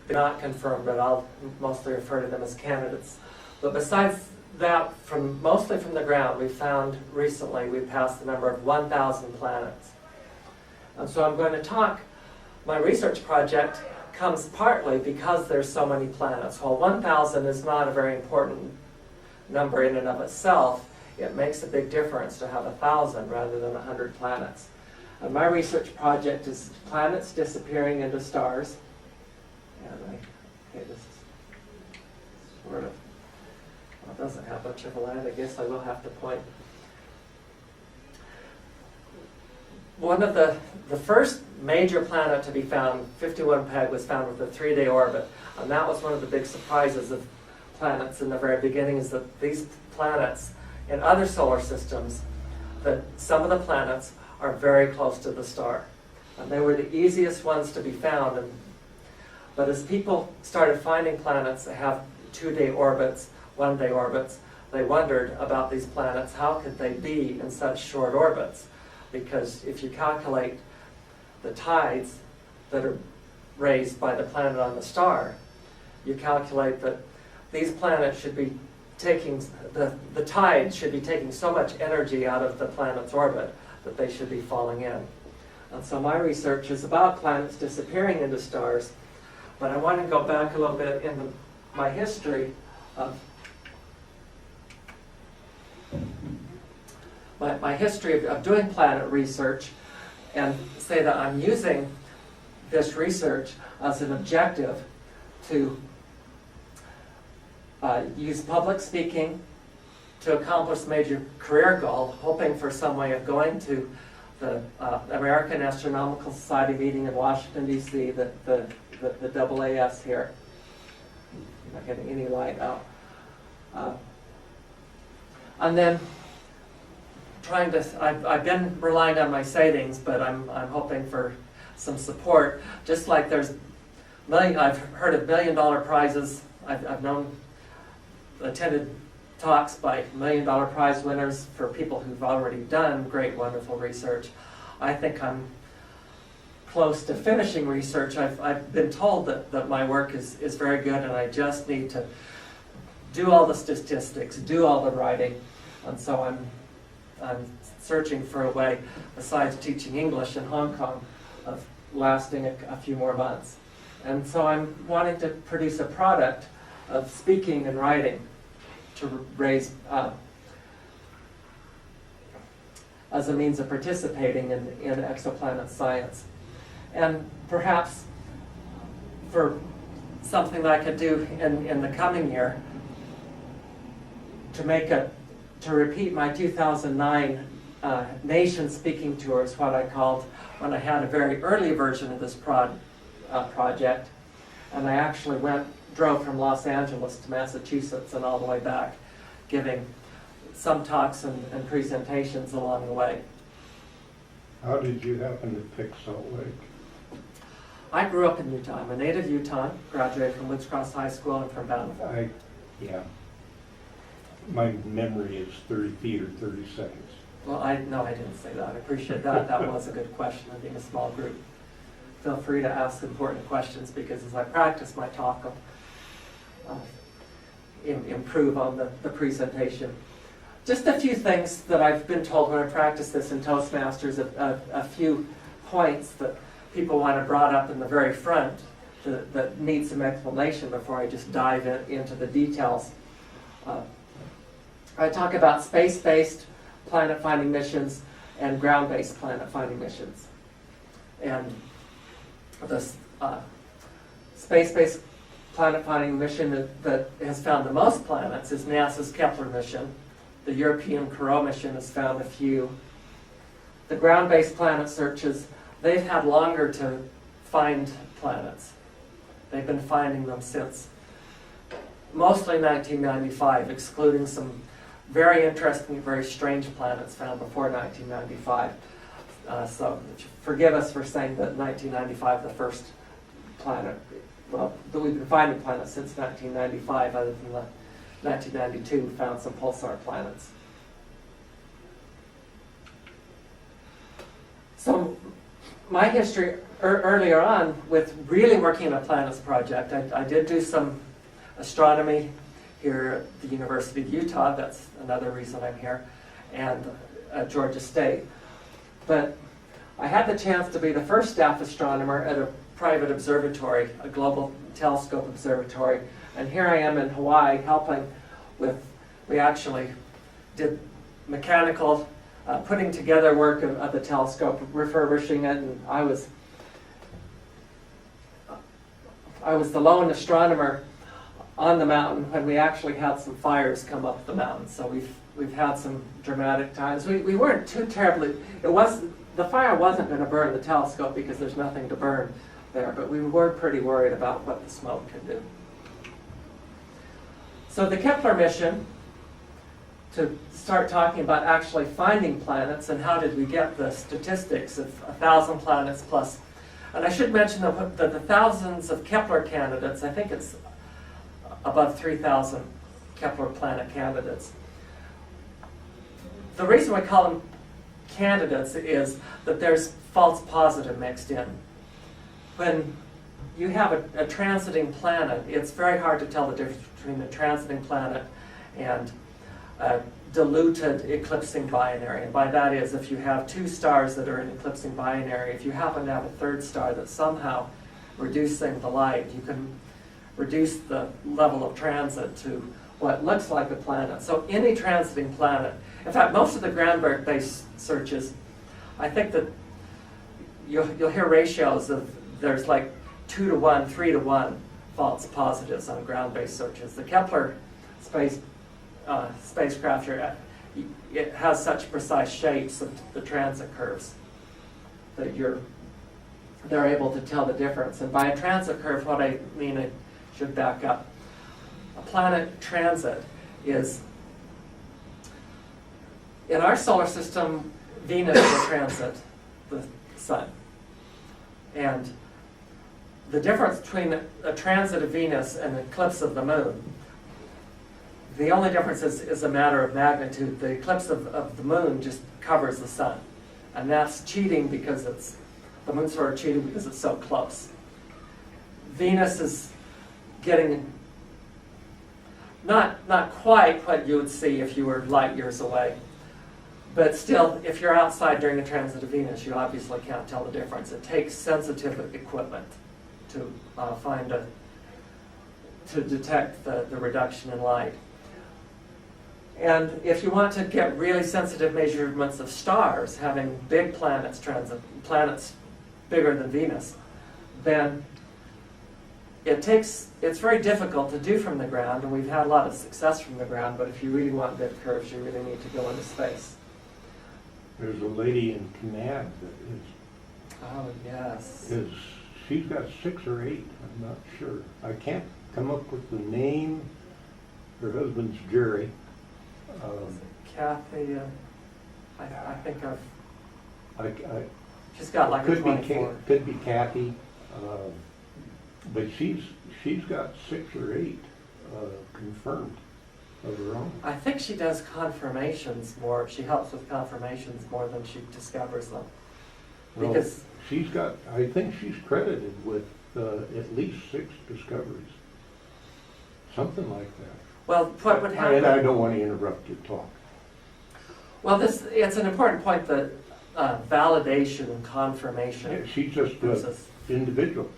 they're not confirmed, but I'll mostly refer to them as candidates. But besides that, mostly from the ground, we found recently we passed the number of 1,000 planets. And so I'm going to talk, my research project comes partly because there's so many planets. While 1,000 is not a very important number in and of itself, it makes a big difference to have 1,000 rather than 100 planets. And my research project is planets disappearing into stars. And okay, this is sort of, well, it doesn't have much of a line. I guess I will have to point. One of the first major planet to be found, 51 Peg, was found with a 3-day orbit. And that was one of the big surprises of planets in the very beginning, is that these planets in other solar systems, that some of the planets are very close to the star. And they were the easiest ones to be found. But as people started finding planets that have 2-day orbits, 1-day orbits, they wondered about these planets. How could they be in such short orbits? Because if you calculate the tides that are raised by the planet on the star, you calculate that these planets should be taking, the tide should be taking so much energy out of the planet's orbit that they should be falling in. And so my research is about planets disappearing into stars, but I want to go back a little bit into my history of my history of doing planet research, and say that I'm using this research as an objective to use public speaking to accomplish major career goal, hoping for some way of going to the American Astronomical Society meeting in Washington, D.C., the AAS here. I'm not getting any light out. And then trying to, I've been relying on my savings, but I'm hoping for some support. Just like I've heard of $1 million prizes. I've attended talks by $1 million prize winners for people who've already done great, wonderful research. I think I'm close to finishing research. I've been told that my work is very good, and I just need to do all the statistics, do all the writing, and so I'm searching for a way, besides teaching English in Hong Kong, of lasting a few more months. And so I'm wanting to produce a product of speaking and writing to raise, as a means of participating in exoplanet science. And perhaps for something that I could do in the coming year, to repeat my 2009 nation speaking tour, is what I called when I had a very early version of this project. And I actually drove from Los Angeles to Massachusetts and all the way back, giving some talks and presentations along the way. How did you happen to pick Salt Lake? I grew up in Utah. I'm a native Utah, graduated from Woods Cross High School and from Bountiful. Yeah. My memory is 30 feet or 30 seconds. Well, no, I didn't say that. I appreciate that. That was a good question, being a small group. Feel free to ask important questions, because as I practice my talk, I'll improve on the presentation. Just a few things that I've been told when I practice this in Toastmasters, a few points that people want to brought up in the very front that need some explanation before I just dive into the details. I talk about space-based planet-finding missions and ground-based planet-finding missions. And the space-based planet-finding mission that has found the most planets is NASA's Kepler mission. The European Corot mission has found a few. The ground-based planet searches, they've had longer to find planets. They've been finding them since mostly 1995, excluding some very interesting, very strange planets found before 1995. So forgive us for saying that 1995, the first planet, well, that we've been finding planets since 1995, other than the 1992 we found some pulsar planets. So my history earlier on, with really working on a planets project, I did do some astronomy here at the University of Utah. That's another reason I'm here, and at Georgia State. But I had the chance to be the first staff astronomer at a private observatory, a global telescope observatory. And here I am in Hawaii helping with, we actually did mechanical putting together work of the telescope, refurbishing it, and I was the lone astronomer on the mountain when we actually had some fires come up the mountain. So we've had some dramatic times. We weren't too terribly, the fire wasn't going to burn the telescope because there's nothing to burn there, but we were pretty worried about what the smoke could do. So the Kepler mission, to start talking about actually finding planets and how did we get the statistics of 1,000 planets plus. And I should mention that the thousands of Kepler candidates, I think it's above 3,000 Kepler planet candidates. The reason we call them candidates is that there's false positive mixed in. When you have a transiting planet, it's very hard to tell the difference between a transiting planet and a diluted eclipsing binary. And by that is, if you have two stars that are in eclipsing binary, if you happen to have a third star that's somehow reducing the light, you can reduce the level of transit to what looks like a planet. So any transiting planet, in fact, most of the ground-based searches, I think that you'll hear ratios of there's like 2 to 1, 3 to 1 false positives on ground-based searches. The Kepler spacecraft here, it has such precise shapes of the transit curves that they're able to tell the difference. And by a transit curve, what I mean, I should back up. A planet transit is, in our solar system, Venus will transit the sun. And the difference between a transit of Venus and an eclipse of the moon, the only difference is a matter of magnitude. The eclipse of the moon just covers the sun. And that's cheating because the moon's sort of cheating because it's so close. Venus is getting not quite what you would see if you were light years away. But still, if you're outside during the transit of Venus, you obviously can't tell the difference. It takes sensitive equipment to to detect the reduction in light. And if you want to get really sensitive measurements of stars, having big planets transit, planets bigger than Venus, then it's very difficult to do from the ground, and we've had a lot of success from the ground, but if you really want big curves, you really need to go into space. There's a lady in Kanab that Oh, yes. she's got 6 or 8, I'm not sure. I can't come up with the name. Her husband's Jerry. Is it Kathy? I think she's got like a 24. Could be Kathy, but she's got 6 or 8 confirmed of her own. I think she does confirmations more. She helps with confirmations more than she discovers them. Because I think she's credited with at least 6 discoveries. Something like that. Well, what would happen? And I don't want to interrupt your talk. Well, it's an important point, that validation and confirmation. Yeah, she's just an individual,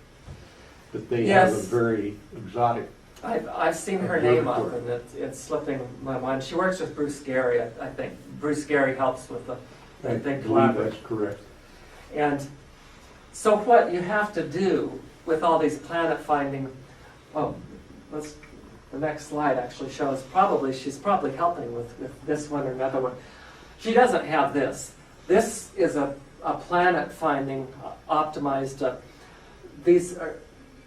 but they Yes. have a very exotic. I've seen her name up, and it's slipping my mind. She works with Bruce Gary, I think. Bruce Gary helps with I they believe collaborate. that's correct. And so what you have to do with all these planet finding, the next slide actually shows she's probably helping with this one or another one. She doesn't have this. This is a planet finding optimized. These are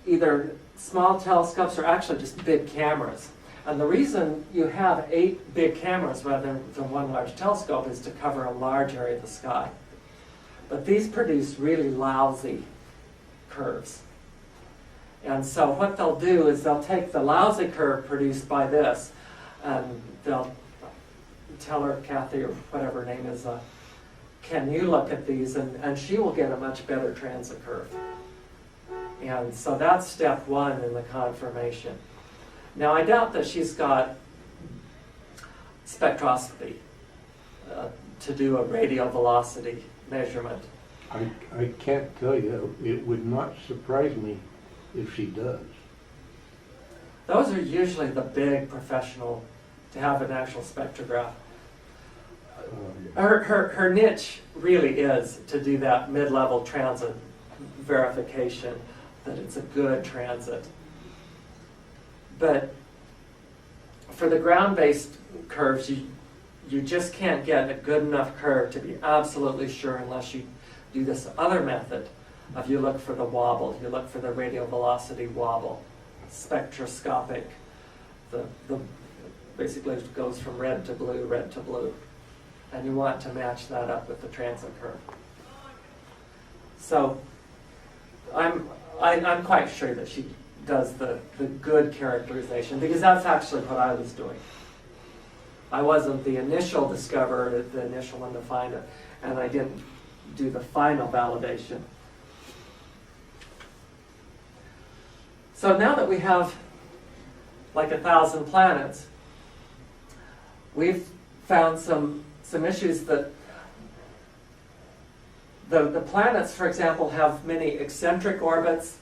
either small telescopes or actually just big cameras. And the reason you have 8 big cameras rather than one large telescope is to cover a large area of the sky. But these produce really lousy curves. And so what they'll do is they'll take the lousy curve produced by this, and they'll tell her, Kathy, or whatever her name is, can you look at these? And she will get a much better transit curve. And so that's step one in the confirmation. Now, I doubt that she's got spectroscopy to do a radial velocity measurement. I can't tell you. It would not surprise me if she does. Those are usually the big professional to have an actual spectrograph. Her niche really is to do that mid-level transit verification, that it's a good transit. But for the ground-based curves, you just can't get a good enough curve to be absolutely sure unless you do this other method of you look for the wobble, you look for the radial velocity wobble, spectroscopic. The basically it goes from red to blue, and you want to match that up with the transit curve. So I'm quite sure that she does the good characterization, because that's actually what I was doing. I wasn't the initial discoverer, the initial one to find it, and I didn't do the final validation. So now that we have like 1,000 planets, we've found some issues that the planets, for example, have many eccentric orbits,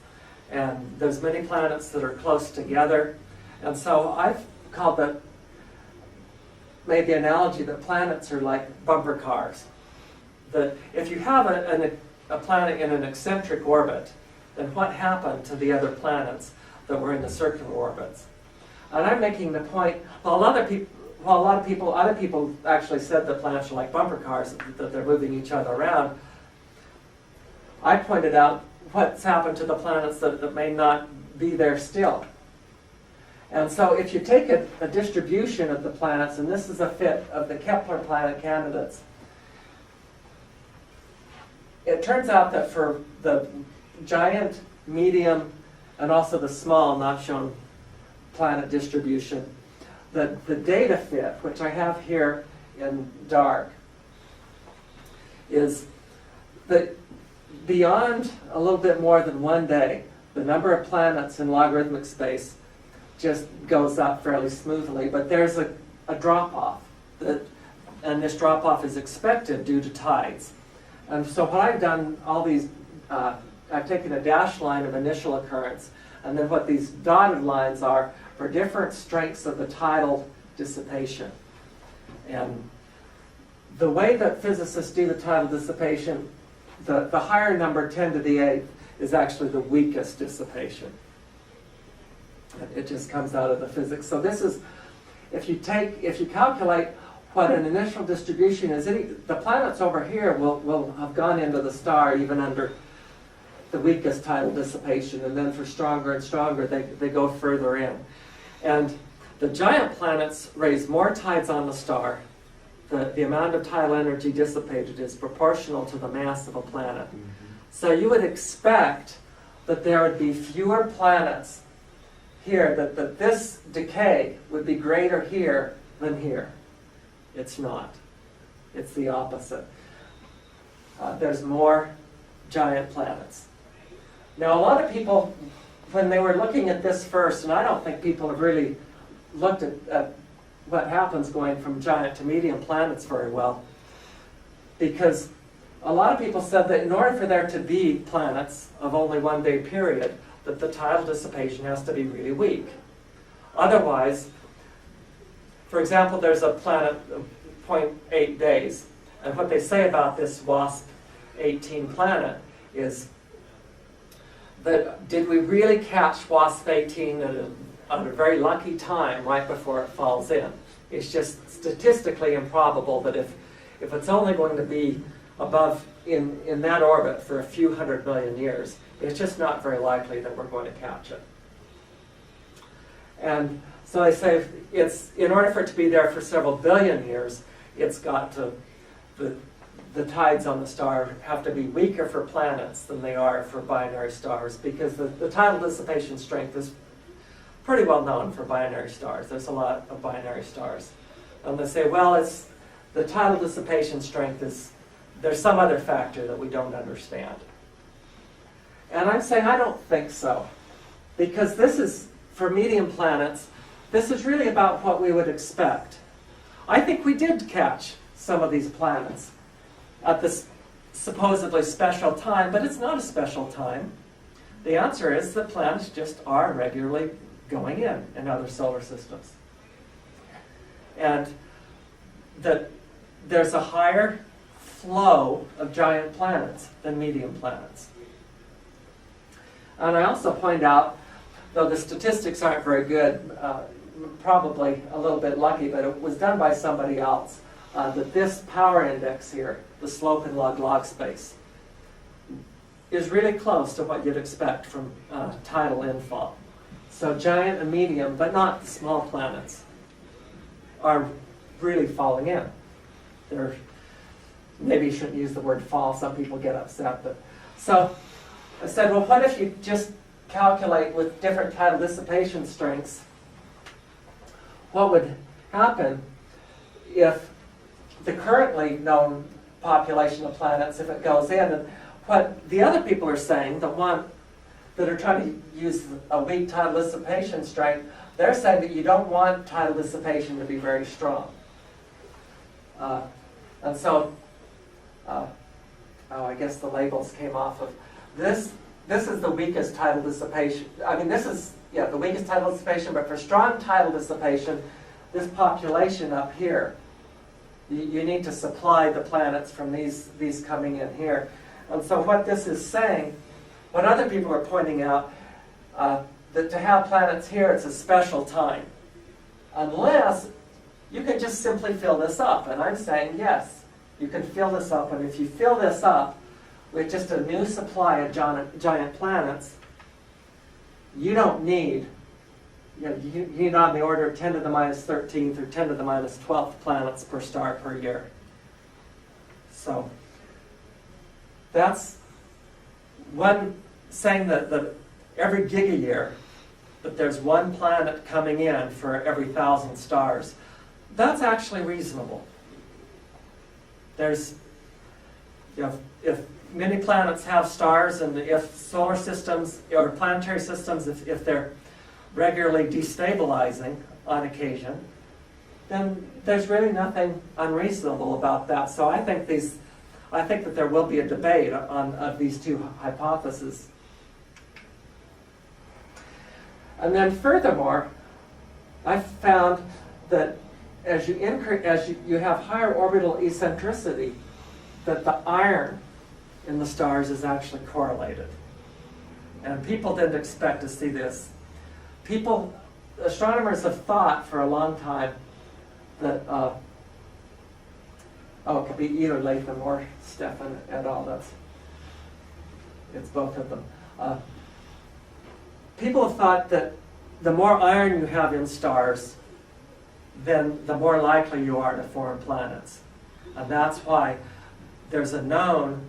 and there's many planets that are close together. And so I've made the analogy that planets are like bumper cars. That if you have a planet in an eccentric orbit, then what happened to the other planets that were in the circular orbits? And I'm making the point, other people actually said that planets are like bumper cars, that they're moving each other around. I pointed out what's happened to the planets that may not be there still. And so if you take a distribution of the planets, and this is a fit of the Kepler planet candidates, it turns out that for the giant, medium, and also the small, not shown planet distribution, the data fit, which I have here in dark, is that beyond a little bit more than one day, the number of planets in logarithmic space just goes up fairly smoothly, but there's a drop-off, and this drop-off is expected due to tides. And so what I've done, I've taken a dashed line of initial occurrence, and then what these dotted lines are for different strengths of the tidal dissipation. And the way that physicists do the tidal dissipation, the higher number, 10 to the 8th, is actually the weakest dissipation. It just comes out of the physics. So this is, if you calculate what an initial distribution is, the planets over here will have gone into the star even under the weakest tidal dissipation, and then for stronger and stronger, they go further in. And the giant planets raise more tides on the star. The amount of tidal energy dissipated is proportional to the mass of a planet. Mm-hmm. So you would expect that there would be fewer planets here, that this decay would be greater here than here. It's not. It's the opposite. There's more giant planets. Now, a lot of people, when they were looking at this first, and I don't think people have really looked at what happens going from giant to medium planets very well, because a lot of people said that in order for there to be planets of only 1 day period, that the tidal dissipation has to be really weak. Otherwise, for example, there's a planet of 0.8 days, and what they say about this WASP-18 planet is that did we really catch WASP-18 at a very lucky time right before it falls in? It's just statistically improbable that if it's only going to be above in that orbit for a few 100 million years, it's just not very likely that we're going to catch it. And so they say in order for it to be there for several billion years, it's got to, the tides on the star have to be weaker for planets than they are for binary stars, because the tidal dissipation strength is pretty well known for binary stars. There's a lot of binary stars. And they say, well, it's the tidal dissipation strength there's some other factor that we don't understand. And I'm saying I don't think so. Because this is, for medium planets, this is really about what we would expect. I think we did catch some of these planets at this supposedly special time, but it's not a special time. The answer is that planets just are regularly going in other solar systems. And that there's a higher flow of giant planets than medium planets. And I also point out, though the statistics aren't very good, probably a little bit lucky, but it was done by somebody else, that this power index here, the slope in log space, is really close to what you'd expect from tidal infall. So giant and medium, but not the small planets, are really falling in. They're, maybe you shouldn't use the word fall, some people get upset. But so I said, well, what if you just calculate with different tidal dissipation strengths what would happen if the currently known population of planets, if it goes in, and what the other people are saying, the one that are trying to use a weak tidal dissipation strength, they're saying that you don't want tidal dissipation to be very strong. And so, I guess the labels came off of this. This is the weakest tidal dissipation. I mean, this is, the weakest tidal dissipation, but for strong tidal dissipation, this population up here, you need to supply the planets from these coming in here. And so what this is saying, what other people are pointing out, that to have planets here, it's a special time. Unless you can just simply fill this up. And I'm saying, yes, you can fill this up. And if you fill this up with just a new supply of giant planets, you don't need, you need on the order of 10 to the minus 13th or 10 to the minus 12th planets per star per year. So that's one saying that every gigayear that there's one planet coming in for every 1,000 stars. That's actually reasonable. There's, if many planets have stars, and if solar systems or planetary systems, if they're regularly destabilizing on occasion, then there's really nothing unreasonable about that. So I think that there will be a debate on these two hypotheses. And then furthermore, I've found that as you have higher orbital eccentricity, that the iron in the stars is actually correlated. And people didn't expect to see this. Astronomers have thought for a long time that, it could be either Latham or Stefan et al. It's both of them. People have thought that the more iron you have in stars, then the more likely you are to form planets. And that's why there's a known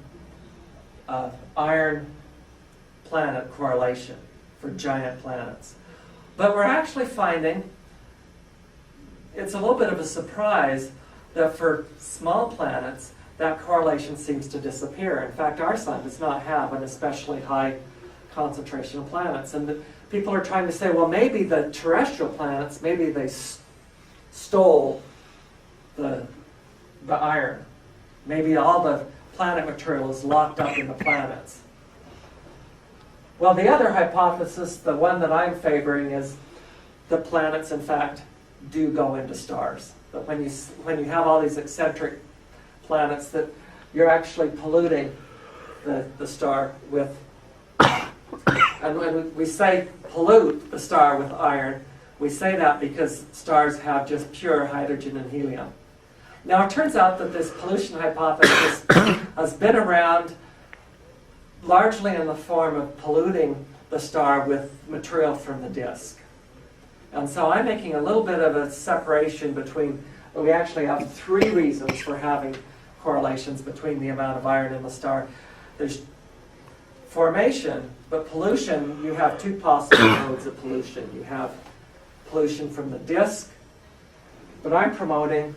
iron planet correlation for giant planets. But we're actually finding, it's a little bit of a surprise, that for small planets, that correlation seems to disappear. In fact, our sun does not have an especially high concentration of planets. And people are trying to say, well, maybe the terrestrial planets, maybe they stole the iron. Maybe all the planet material is locked up in the planets. Well, the other hypothesis, the one that I'm favoring, is the planets, in fact, do go into stars. That when you have all these eccentric planets, that you're actually polluting the star with, and when we say pollute the star with iron, we say that because stars have just pure hydrogen and helium. Now, it turns out that this pollution hypothesis has been around largely in the form of polluting the star with material from the disk. And so I'm making a little bit of a separation between, we actually have three reasons for having correlations between the amount of iron in the star. There's formation, but pollution, you have two possible modes of pollution. You have pollution from the disk, but I'm promoting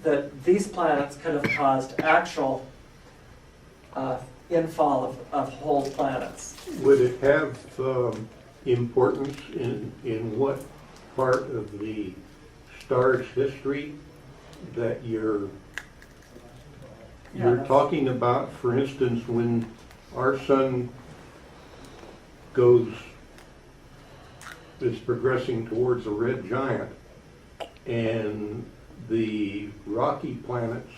that these planets could have caused actual infall of whole planets. Would it have importance in what part of the star's history that you're Yeah, talking about? For instance, when our sun is progressing towards a red giant, and the rocky planets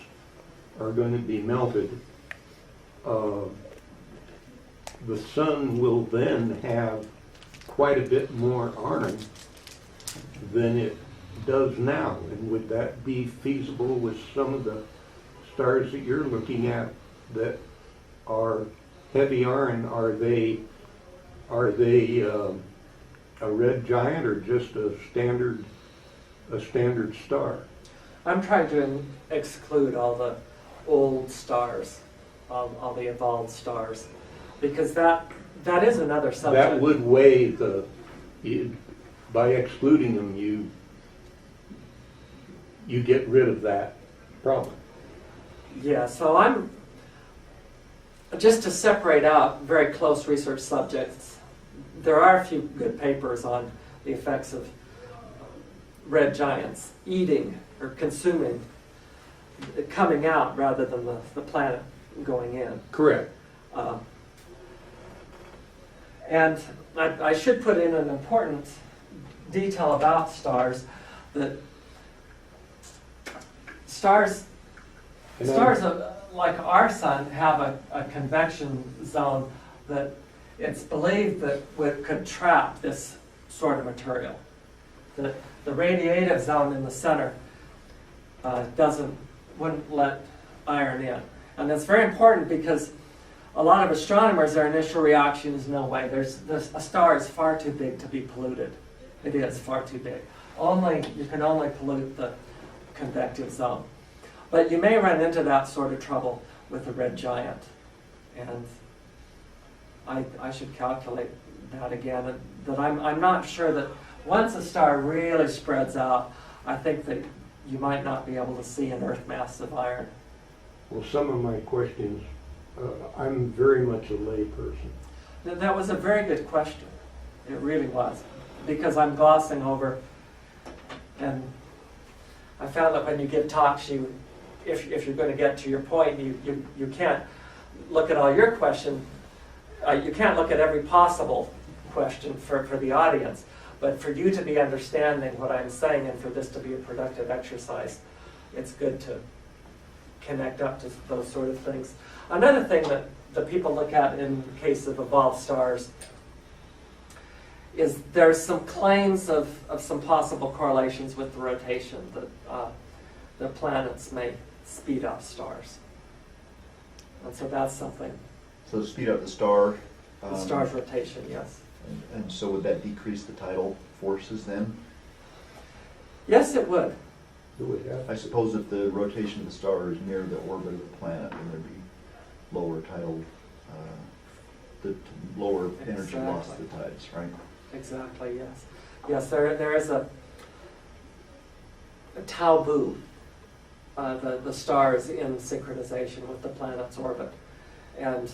are going to be melted, the sun will then have quite a bit more iron than it does now. And would that be feasible with some of the stars that you're looking at that are heavy iron? Are they a red giant or just a standard star? I'm trying to exclude all the old stars, all the evolved stars, because that is another subject. That would weigh by excluding them, you get rid of that problem. Yeah, so I'm just to separate out very close research subjects. There are a few good papers on the effects of red giants eating or consuming, coming out rather than the planet going in. Correct. And I should put in an important detail about stars, that stars like our sun have a convection zone that it's believed that could trap this sort of material. The radiative zone in the center wouldn't let iron in. And that's very important because a lot of astronomers, their initial reaction is no way. A star is far too big to be polluted. It is far too big. You can only pollute the convective zone. But you may run into that sort of trouble with a red giant. And I should calculate that again. That I'm not sure that once a star really spreads out, I think that you might not be able to see an Earth mass of iron. Well, some of my questions, I'm very much a lay person. That was a very good question. It really was. Because I'm glossing over, and I found that when you give talks, if you're going to get to your point, you can't look at all your questions. You can't look at every possible question for the audience. But for you to be understanding what I'm saying and for this to be a productive exercise, it's good to connect up to those sort of things. Another thing that the people look at in the case of evolved stars is there's some claims of some possible correlations with the rotation, that the planets may speed up stars. And so that's something. So speed up the star. The star's rotation, yes. And so would that decrease the tidal forces then? Yes, it would. It would have. I suppose if the rotation of the star is near the orbit of the planet, then there'd be lower tidal, lower energy loss to the tides, right? Exactly, yes. Yes, there is a taboo. The star is in synchronization with the planet's orbit. And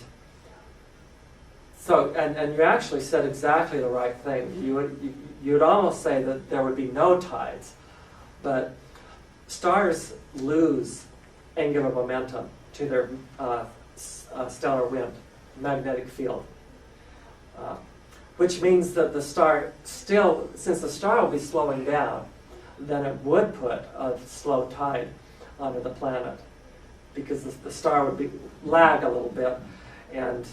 so, and you actually said exactly the right thing. You would almost say that there would be no tides, but stars lose angular momentum to their stellar wind, magnetic field, which means that the star still, since the star will be slowing down, then it would put a slow tide onto the planet, because the star would lag a little bit, and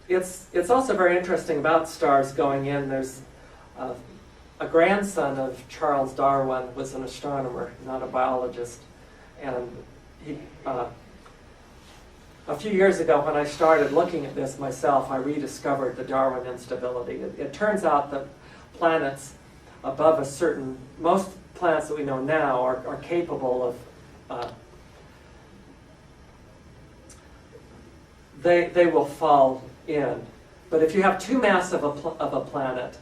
it's also very interesting about stars going in. There's a grandson of Charles Darwin was an astronomer, not a biologist, and he. A few years ago, when I started looking at this myself, I rediscovered the Darwin instability. It turns out that planets above a certain, most planets that we know now are capable of, they will fall in. But if you have too massive of a planet,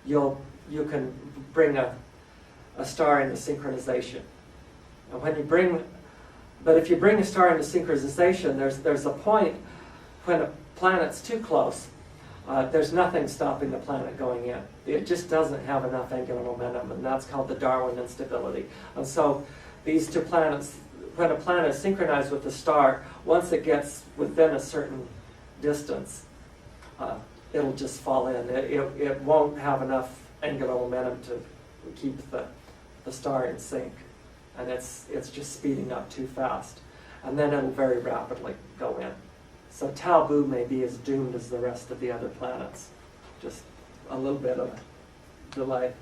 you can bring a star into synchronization. And when you bring But if you bring a star into synchronization, there's a point when a planet's too close. There's nothing stopping the planet going in. It just doesn't have enough angular momentum, and that's called the Darwin instability. And so these two planets, when a planet is synchronized with the star, once it gets within a certain distance, it'll just fall in. It won't have enough angular momentum to keep the star in sync. And it's just speeding up too fast. And then it'll very rapidly go in. So Tau Boo may be as doomed as the rest of the other planets. Just a little bit of delay.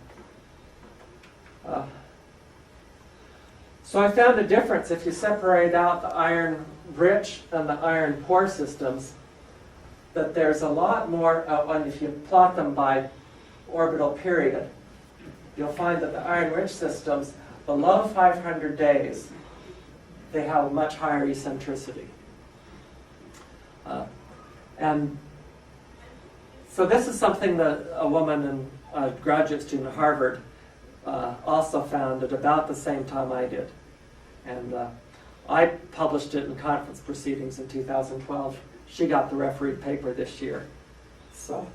So I found a difference if you separate out the iron-rich and the iron-poor systems, that there's a lot more, and if you plot them by orbital period, you'll find that the iron-rich systems, below 500 days, they have a much higher eccentricity. And so this is something that a woman, a graduate student at Harvard, also found at about the same time I did. And I published it in conference proceedings in 2012. She got the refereed paper this year. So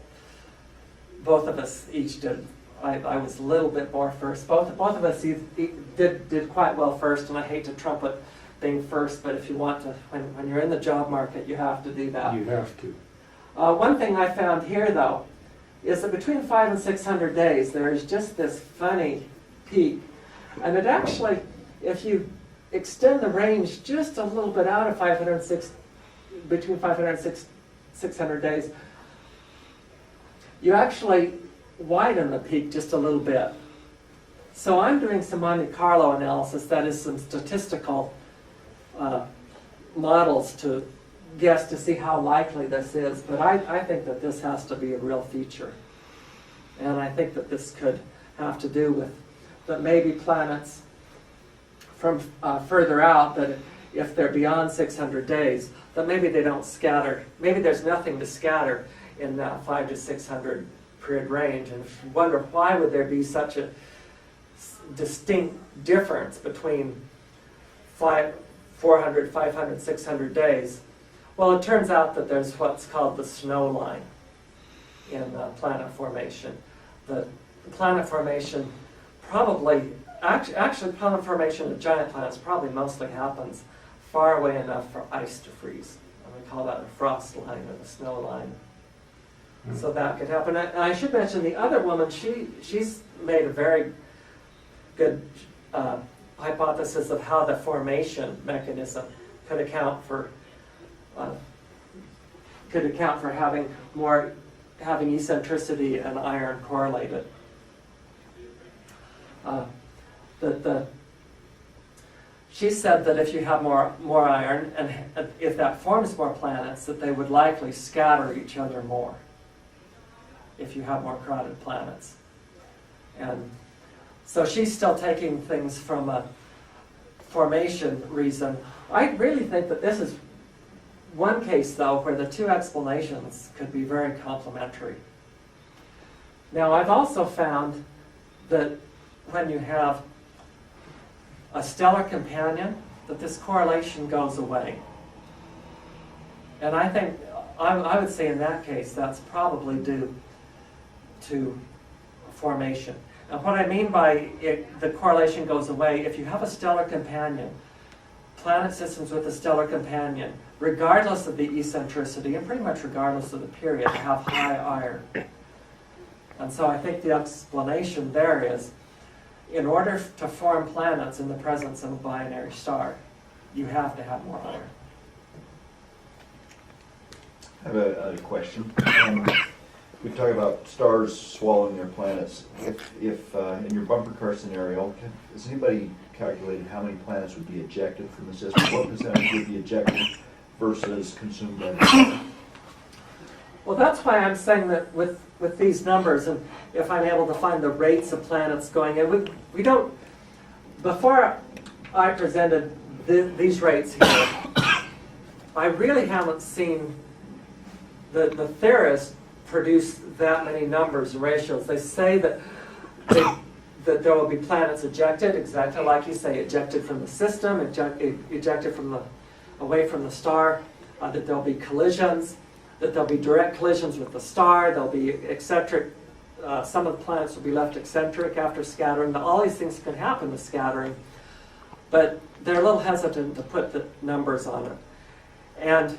both of us each did. I was a little bit more first. Both of us did quite well first, and I hate to trumpet being first, but if you want to, when you're in the job market, you have to do that. You have to. One thing I found here, though, is that between 500 and 600 days, there is just this funny peak. And it actually, if you extend the range just a little bit out of 506, between 500 and 600 days, you actually widen the peak just a little bit. So I'm doing some Monte Carlo analysis, that is some statistical models to guess to see how likely this is, but I think that this has to be a real feature. And I think that this could have to do with that maybe planets from further out, that if they're beyond 600 days, that maybe they don't scatter. Maybe there's nothing to scatter in that 500 to 600 period range, and if you wonder why would there be such a distinct difference between 400, 500, 600 days. Well, it turns out that there's what's called the snow line in planet formation. The planet formation probably, actually planet formation of giant planets probably mostly happens far away enough for ice to freeze. And we call that the frost line or the snow line. So that could happen. And I should mention the other woman, she's made a very good hypothesis of how the formation mechanism could account for having eccentricity and iron correlated. She said that if you have more iron, and if that forms more planets, that they would likely scatter each other more if you have more crowded planets. And so she's still taking things from a formation reason. I really think that this is one case, though, where the two explanations could be very complementary. Now, I've also found that when you have a stellar companion, that this correlation goes away. And I think, I would say in that case, that's probably due to formation. And what I mean by the correlation goes away, if you have a stellar companion, planet systems with a stellar companion, regardless of the eccentricity, and pretty much regardless of the period, have high iron. And so I think the explanation there is, in order to form planets in the presence of a binary star, you have to have more iron. I have a question. We talk about stars swallowing their planets. If in your bumper car scenario, has anybody calculated how many planets would be ejected from the system? What percentage would be ejected versus consumed by the sun? Well, that's why I'm saying that with these numbers, and if I'm able to find the rates of planets going in, we don't, before I presented these rates here, I really haven't seen the theorists produce that many numbers and ratios. They say that that there will be planets ejected, exactly like you say, ejected from the system, ejected from away from the star, that there'll be collisions, that there'll be direct collisions with the star, there'll be eccentric, some of the planets will be left eccentric after scattering. Now, all these things can happen with scattering, but they're a little hesitant to put the numbers on it. And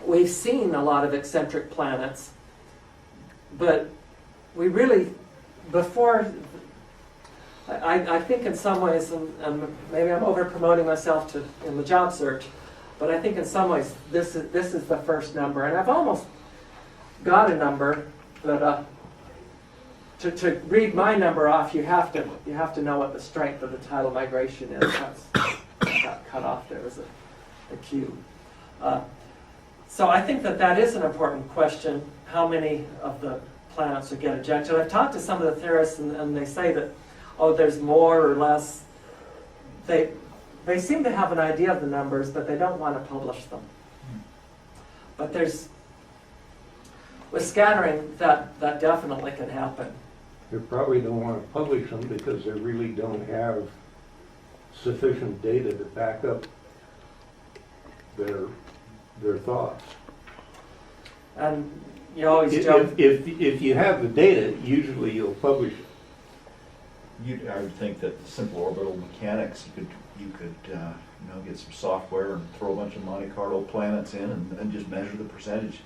we've seen a lot of eccentric planets, but we really, before, I think in some ways, and maybe I'm over promoting myself in the job search, but I think in some ways this is the first number, and I've almost got a number that to read my number off, you have to know what the strength of the tidal migration is. That got cut off there as a cue. So I think that is an important question. How many of the planets would get ejected? I've talked to some of the theorists, and they say that, oh, there's more or less. They seem to have an idea of the numbers, but they don't want to publish them. But with scattering, that definitely can happen. They probably don't want to publish them because they really don't have sufficient data to back up their thoughts. And you always joke. If you have the data, usually you'll publish it. I would think that the simple orbital mechanics, you could get some software and throw a bunch of Monte Carlo planets in and just measure the percentage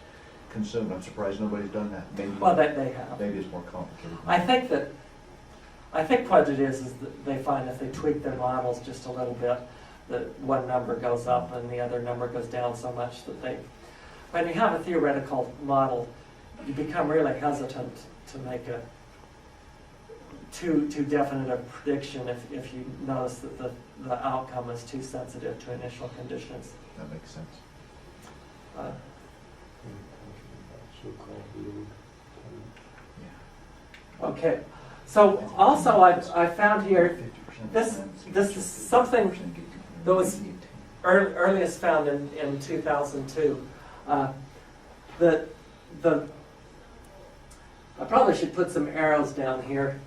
consumed. I'm surprised nobody's done that. Maybe, Well, they have. Maybe it's more complicated. I think what it is that they find if they tweak their models just a little bit, that one number goes up and the other number goes down so much that when you have a theoretical model, you become really hesitant to make a too definite a prediction if you notice that the outcome is too sensitive to initial conditions. That makes sense. Okay, so also I found here, this is something that was earliest found in 2002. I probably should put some arrows down here.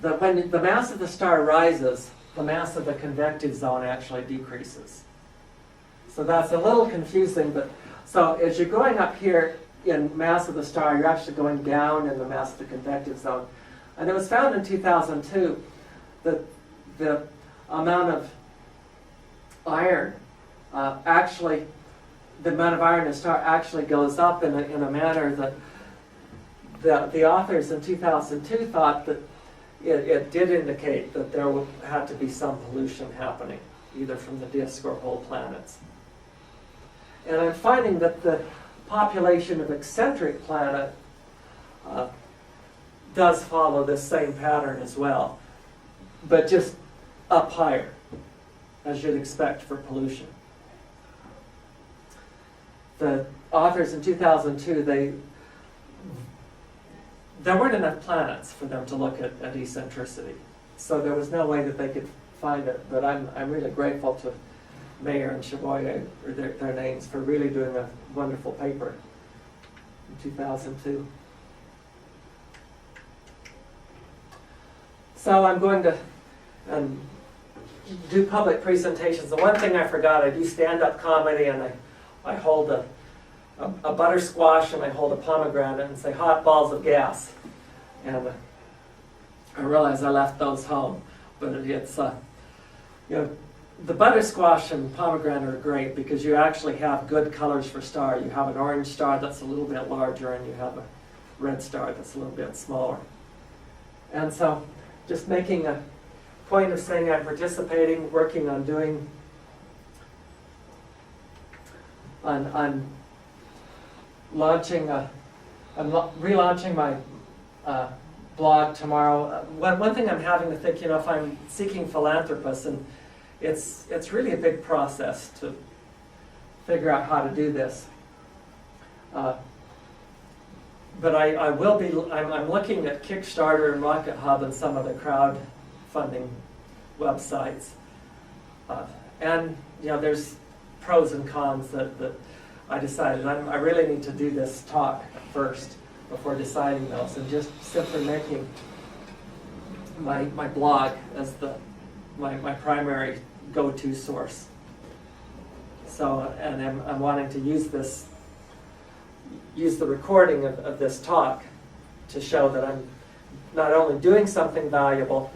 When the mass of the star rises, the mass of the convective zone actually decreases. So that's a little confusing, but so as you're going up here in mass of the star, you're actually going down in the mass of the convective zone. And it was found in 2002 that the amount of iron the amount of iron in a star actually goes up in a manner that the authors in 2002 thought that it did indicate that there had to be some pollution happening, either from the disk or whole planets. And I'm finding that the population of eccentric planet does follow this same pattern as well, but just up higher, as you'd expect for pollution. The authors in 2002, there weren't enough planets for them to look at eccentricity. So there was no way that they could find it. But I'm really grateful to Mayer and Chavoyer, or their names, for really doing a wonderful paper in 2002. So I'm going to do public presentations. The one thing I forgot, I do stand-up comedy, and I hold a buttersquash and I hold a pomegranate and say hot balls of gas. And I realize I left those home. But it's, the buttersquash and pomegranate are great because you actually have good colors for star. You have an orange star that's a little bit larger and you have a red star that's a little bit smaller. And so just making a point of saying I'm participating, working on doing, on launching, I'm relaunching my blog tomorrow. One thing I'm having to think, if I'm seeking philanthropists, and it's really a big process to figure out how to do this. But I will be, I'm looking at Kickstarter and Rocket Hub and some of the crowdfunding websites. And there's pros and cons that I decided I really need to do this talk first before deciding those, and just simply making my blog as my primary go-to source. So, and I'm wanting to use the recording of this talk to show that I'm not only doing something valuable,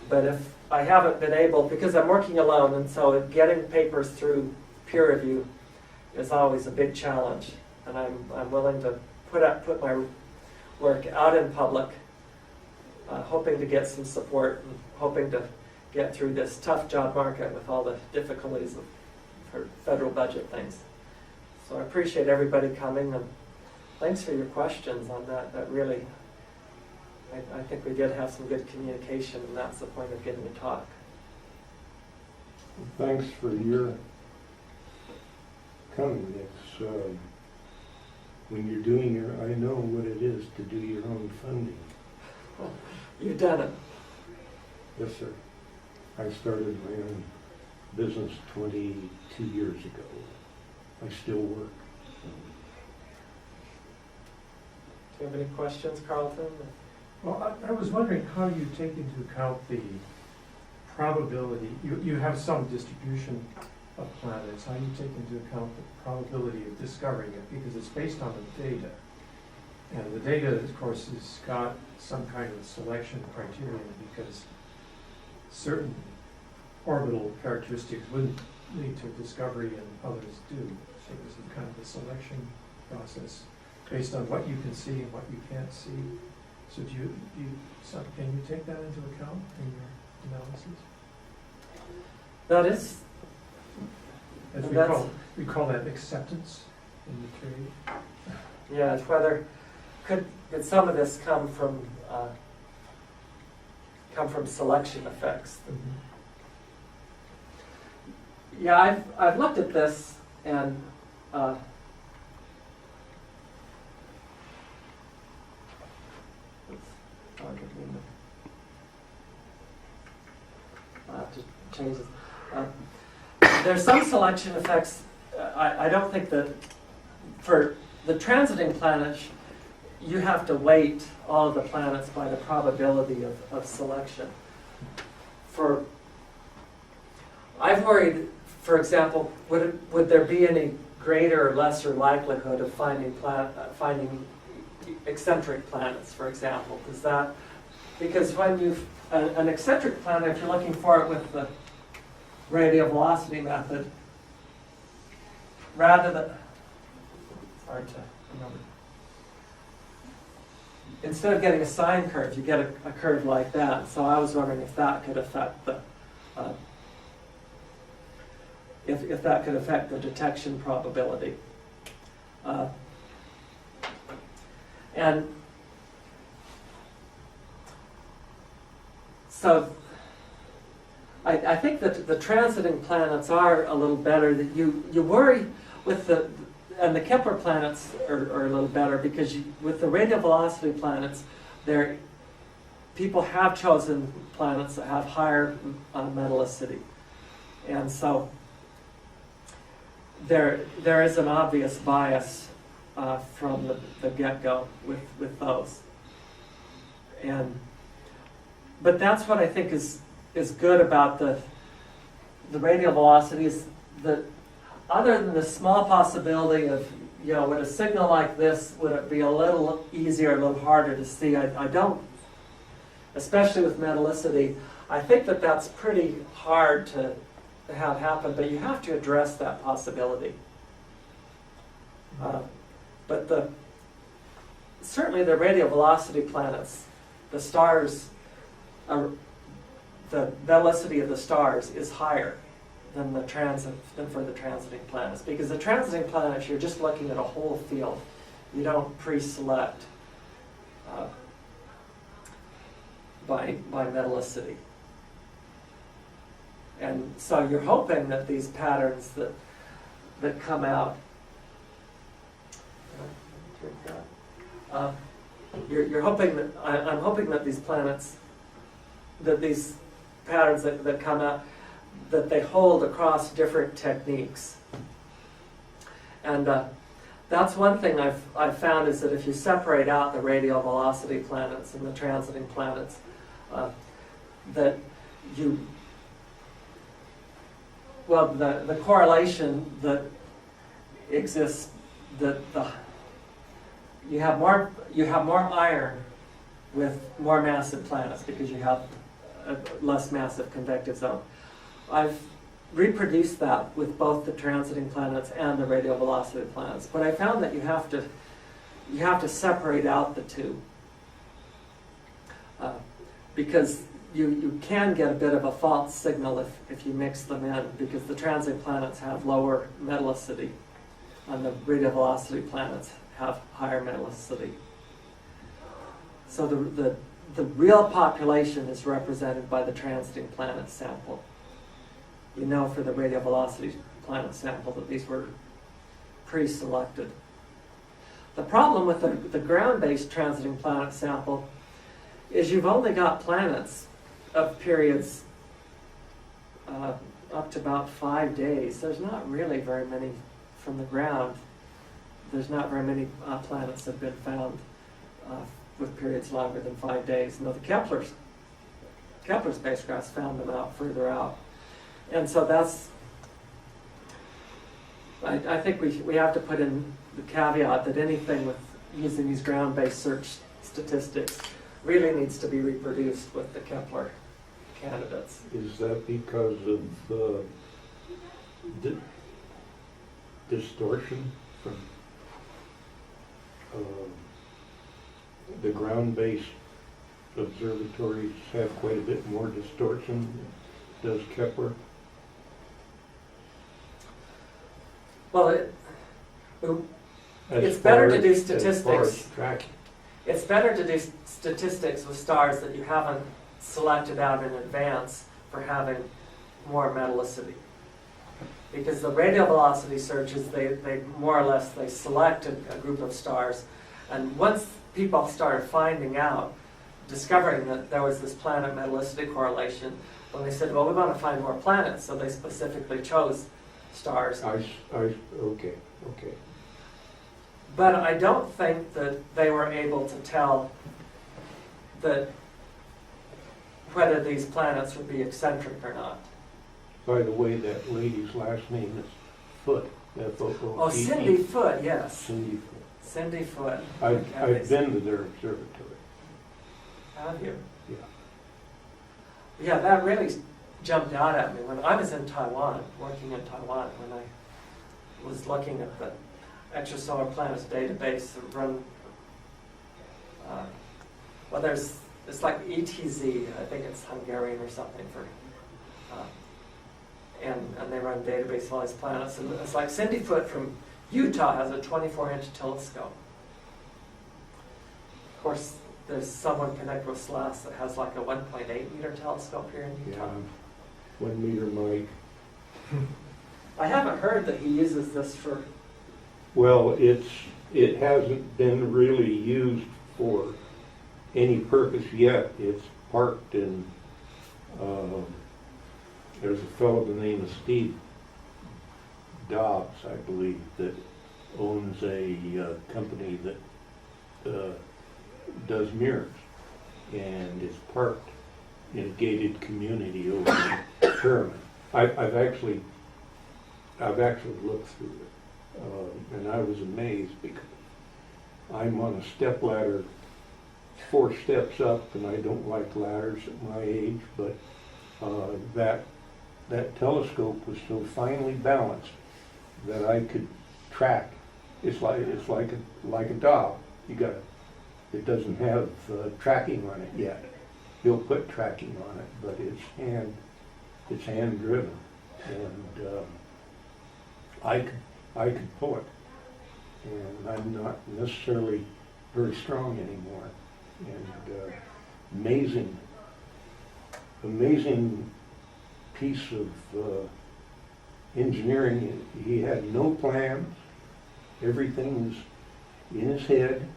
but if I haven't been able, because I'm working alone, and so getting papers through peer review is always a big challenge, and I'm willing to put my work out in public, hoping to get some support and hoping to get through this tough job market with all the difficulties for federal budget things. So I appreciate everybody coming, and thanks for your questions on that. That really, I think we did have some good communication, and that's the point of getting a talk. Thanks for your coming. It's when you're doing I know what it is to do your own funding. You've done it. Yes, sir. I started my own business 22 years ago. I still work. Do you have any questions, Carlton? Well, I was wondering how you take into account the probability, you have some distribution of planets, how you take into account the probability of discovering it, because it's based on the data. And the data, of course, has got some kind of selection criterion, because certain orbital characteristics wouldn't lead to discovery and others do. So this is kind of a selection process based on what you can see and what you can't see. So can you take that into account in your analysis? That is, As we call that acceptance in the theory. yeah, it's whether, could some of this come from selection effects? Yeah, I've looked at this, and I'll have to change this. There's some selection effects. I don't think that for the transiting planets, you have to weight all of the planets by the probability of selection. I've worried, for example, would there be any greater or lesser likelihood of finding eccentric planets, for example? Because when an eccentric planet, if you're looking for it with the radial velocity method, rather than, it's hard to remember. Instead of getting a sine curve, you get a curve like that. So I was wondering if that could affect the if that could affect the detection probability. And so I think that the transiting planets are a little better. That you worry with the Kepler planets are a little better, because with the radial velocity planets, people have chosen planets that have higher metallicity, and so there is an obvious bias from the get-go with those. But that's what I think is good about the radial velocity, is that other than the small possibility of, with a signal like this, would it be a little easier, a little harder to see? I don't, especially with metallicity, I think that that's pretty hard to have happen, but you have to address that possibility. But certainly the radial velocity planets, the stars, the metallicity of the stars is higher than for the transiting planets, because the transiting planets, you're just looking at a whole field. You don't pre-select by metallicity. And so you're hoping that these patterns that come out, you're hoping that I'm hoping that these planets, that these patterns that come out, that they hold across different techniques. And that's one thing I've found, is that if you separate out the radial velocity planets and the transiting planets, that you, well, the correlation that exists, that you have more iron with more massive planets because you have a less massive convective zone. I've reproduced that with both the transiting planets and the radial velocity planets, but I found that you have to separate out the two because you can get a bit of a false signal if you mix them in, because the transiting planets have lower metallicity and the radial velocity planets have higher metallicity. So the real population is represented by the transiting planet sample. You know for the radial velocity planet sample that these were pre-selected. The problem with the ground-based transiting planet sample is you've only got planets of periods up to about 5 days. There's not really very many from the ground. There's not very many planets that have been found with periods longer than 5 days. No, the Kepler spacecraft found them out further out. And so that's, I think we have to put in the caveat that anything with using these ground-based search statistics really needs to be reproduced with the Kepler candidates. Is that because of distortion from the ground-based observatories have quite a bit more distortion than does Kepler? Well, it's better to do statistics. Tracking. It's better to do statistics with stars that you haven't selected out in advance for having more metallicity. Because the radial velocity searches, they more or less, they select a group of stars. And once people started finding out, discovering that there was this planet metallicity correlation, when they said, well, we want to find more planets, so they specifically chose stars. Okay. But I don't think that they were able to tell that whether these planets would be eccentric or not. By the way, that lady's last name is Foote. F-O-O-T-E. Oh, Cindy Foote, yes. Cindy Foote. Cindy Foote. I've been to their observatory. Have you? Yeah. Yeah, that really jumped out at me when I was in Taiwan, working in Taiwan, when I was looking at the extrasolar planets database that run, well, it's like ETZ, I think it's Hungarian or something for, and they run a database of all these planets. And it's like Cindy Foote from Utah has a 24-inch telescope. Of course, there's someone connected with SLAS that has like a 1.8 meter telescope here in Utah. Yeah, 1 meter mic. I haven't heard that he uses this for. Well, it hasn't been really used for any purpose yet. It's parked in, there's a fellow by the name of Steve Dobbs, I believe, that owns a company that does mirrors, and it's parked in a gated community over in Sherman. I've actually looked through it, and I was amazed because I'm on a step ladder 4 steps up, and I don't like ladders at my age, but that telescope was so finely balanced that I could track. It's like a dog. It doesn't have tracking on it yet. He'll put tracking on it, but it's hand driven, and I could pull it, and I'm not necessarily very strong anymore. And amazing piece of engineering. He had no plans. Everything was in his head.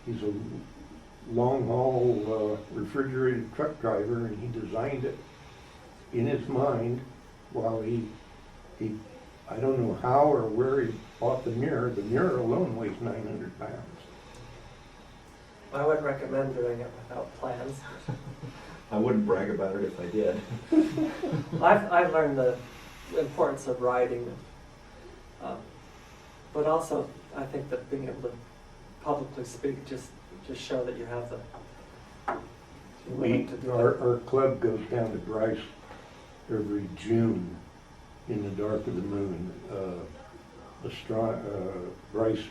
He's a long-haul refrigerated truck driver, and he designed it in his mind while he I don't know how or where he bought the mirror. The mirror alone weighs 900 pounds. I would wouldn't recommend doing it without plans. I wouldn't brag about it if I did. I've learned the importance of writing, but also I think that being able to publicly speak just show that you have the you're willing to do it. Our club goes down to Bryce every June in the dark of the moon. Bryce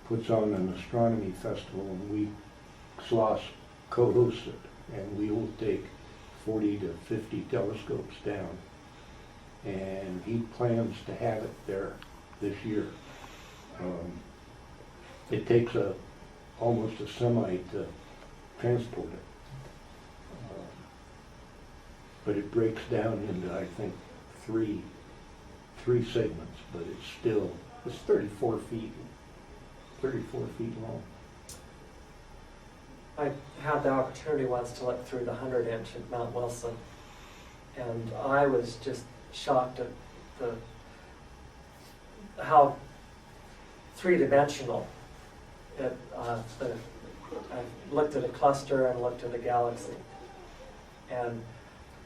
puts on an astronomy festival, and we, SLOS, co-host it, and we will take 40 to 50 telescopes down. And he plans to have it there this year. It takes almost a semi to transport it. But it breaks down into, I think, three segments, but it's 34 feet long. I had the opportunity once to look through the 100-inch at Mount Wilson, and I was just shocked at how three-dimensional it. I looked at a cluster and looked at a galaxy, and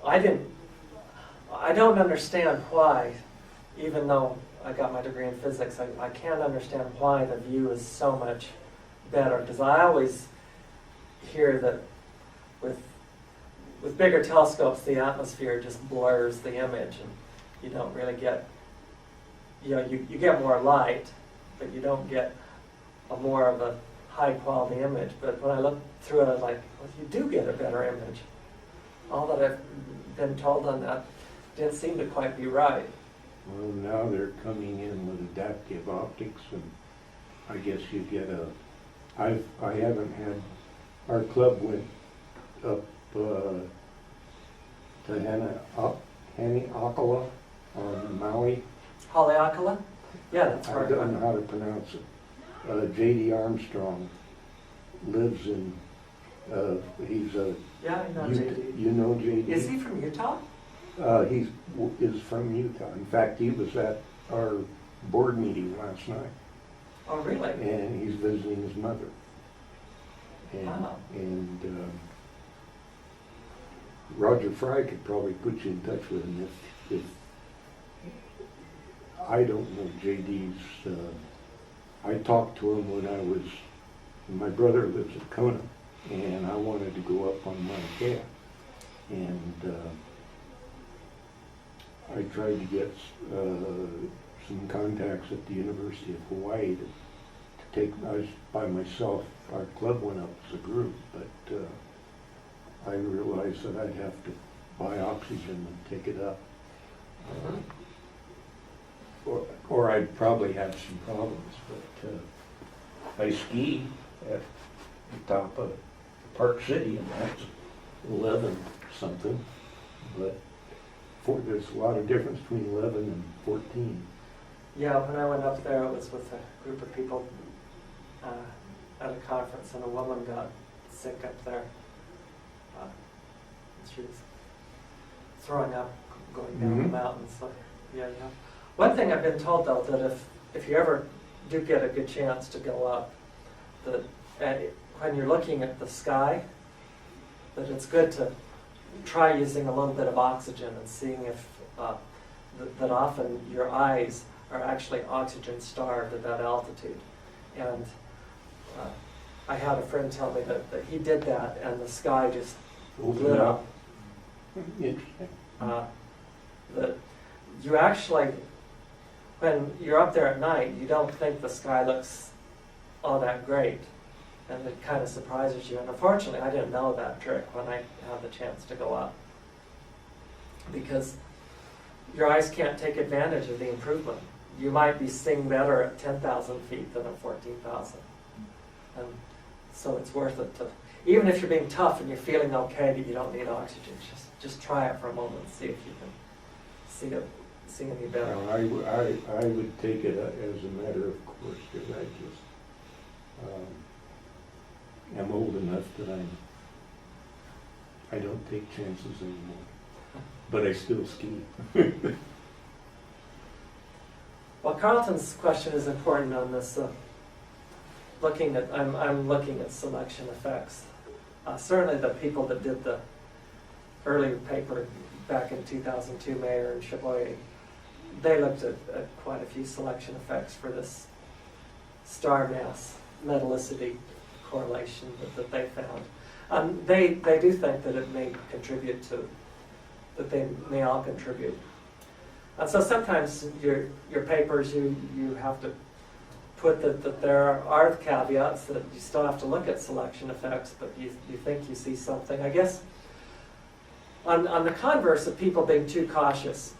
I don't understand why, even though I got my degree in physics, I can't understand why the view is so much better, because I always hear that with bigger telescopes the atmosphere just blurs the image and you don't really get, you get more light, but you don't get more of a high quality image. But when I look through it, I was like, well, you do get a better image. All that I've been told on that didn't seem to quite be right. Well, now they're coming in with adaptive optics, and I guess you get I haven't had, our club went up to Haniakala on Maui. Haleakala? Yeah, that's I right. don't know how to pronounce it. J.D. Armstrong lives in, he's a, Yeah, I know JD. you know J.D.? Is he from Utah? He is from Utah. In fact, he was at our board meeting last night, Oh, really? and he's visiting his mother. And, Wow. and Roger Fry could probably put you in touch with him if I don't know JD's. I talked to him when my brother lives in Kona, and I wanted to go up on Mauna Kea, and I tried to get some contacts at the University of Hawaii to take. I was by myself. Our club went up as a group, but I realized that I'd have to buy oxygen and take it up, or I'd probably have some problems. But I ski at the top of Park City, and that's 11 something, but there's a lot of difference between 11 and 14. Yeah, when I went up there, it was with a group of people at a conference, and a woman got sick up there. She was throwing up going down the mountain. So, yeah. One thing I've been told, though, that if you ever do get a good chance to go up, that when you're looking at the sky, that it's good to try using a little bit of oxygen and seeing if that often your eyes are actually oxygen starved at that altitude. And I had a friend tell me that he did that, and the sky just lit up. Interesting. That you actually, when you're up there at night, you don't think the sky looks all that great, and it kind of surprises you. And unfortunately, I didn't know that trick when I had the chance to go up, because your eyes can't take advantage of the improvement. You might be seeing better at 10,000 feet than at 14,000. And so it's worth it to, even if you're being tough and you're feeling okay that you don't need oxygen, just try it for a moment and see if you can see any better. Well, I would take it as a matter of course, because I just am old enough that I don't take chances anymore. But I still ski. Well, Carlton's question is important on this I'm looking at selection effects. Certainly the people that did the earlier paper back in 2002, Mayer and Chaboyer, they looked at quite a few selection effects for this star mass metallicity correlation that they found. They do think that it may contribute to, that they may all contribute. And so sometimes your papers, you have to put that there are caveats, that you still have to look at selection effects, but you think you see something. I guess on the converse of people being too cautious,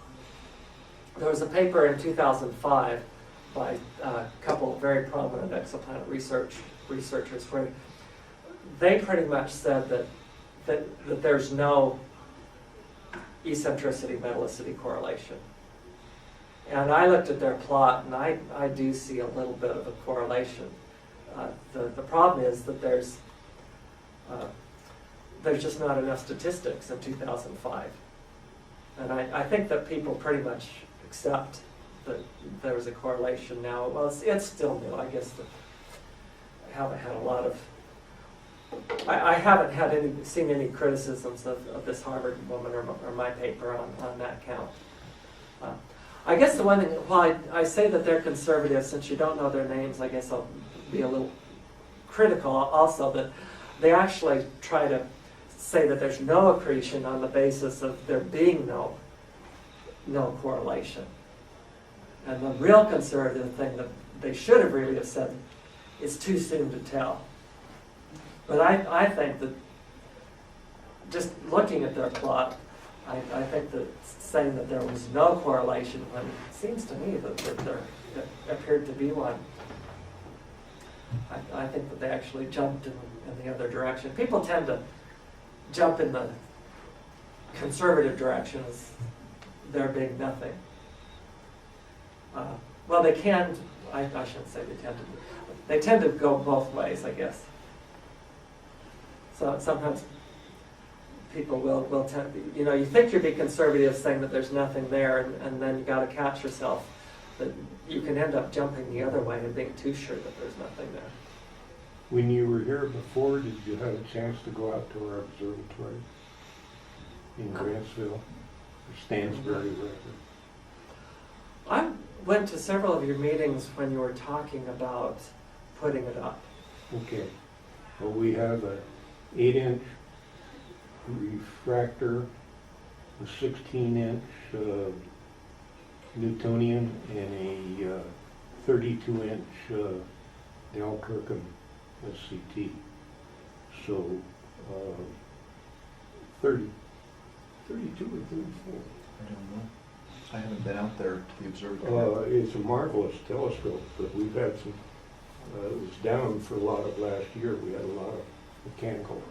there was a paper in 2005 by a couple of very prominent exoplanet researchers where they pretty much said that there's no eccentricity metallicity correlation. And I looked at their plot, and I do see a little bit of a correlation. The problem is that there's just not enough statistics in 2005. And I think that people pretty much accept that there was a correlation now. Well, it's still new. I guess that I haven't had a lot of, I haven't had seen any criticisms of this Harvard woman or my paper on that count. I guess the one thing, while I say that they're conservative, since you don't know their names, I guess I'll be a little critical also that they actually try to say that there's no accretion on the basis of there being no correlation. And the real conservative thing that they should have really have said is too soon to tell. But I think that just looking at their plot, I think that saying that there was no correlation when it seems to me that there appeared to be one. I think that they actually jumped in the other direction. People tend to jump in the conservative direction as there being nothing. Well, they can, I shouldn't say they tend to go both ways, I guess. So sometimes people will tend, you think you're being conservative saying that there's nothing there, and then you got to catch yourself that you can end up jumping the other way and being too sure that there's nothing there. When you were here before, did you have a chance to go out to our observatory in Grantsville, or Stansbury, rather? I went to several of your meetings when you were talking about putting it up. Okay. Well, we have a 8-inch refractor, a 16-inch Newtonian, and a 32-inch Del Kirkham SCT. So 32 or 34. I don't know. I haven't been out there to the observatory. It's a marvelous telescope, but we've had some, it was down for a lot of last year. We had a lot of mechanical